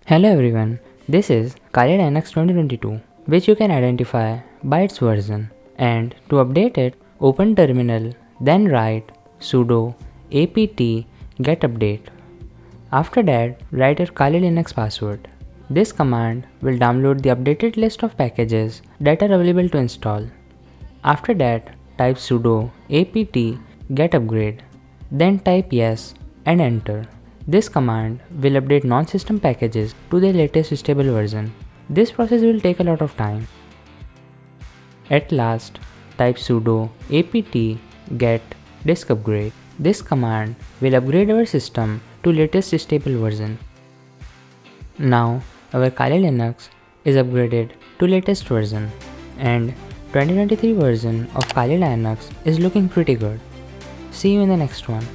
Hello everyone, this is Kali Linux 2022, which you can identify by its version. And to update it, open terminal, then write sudo apt-get update. After that, write your Kali Linux password. This command will download the updated list of packages that are available to install. After that, type sudo apt-get upgrade, then type yes and enter. This command will update non-system packages to their latest stable version. This process will take a lot of time. At last, type sudo apt-get dist-upgrade. This command will upgrade our system to latest stable version. Now, our Kali Linux is upgraded to latest version, and 2023 version of Kali Linux is looking pretty good. See you in the next one.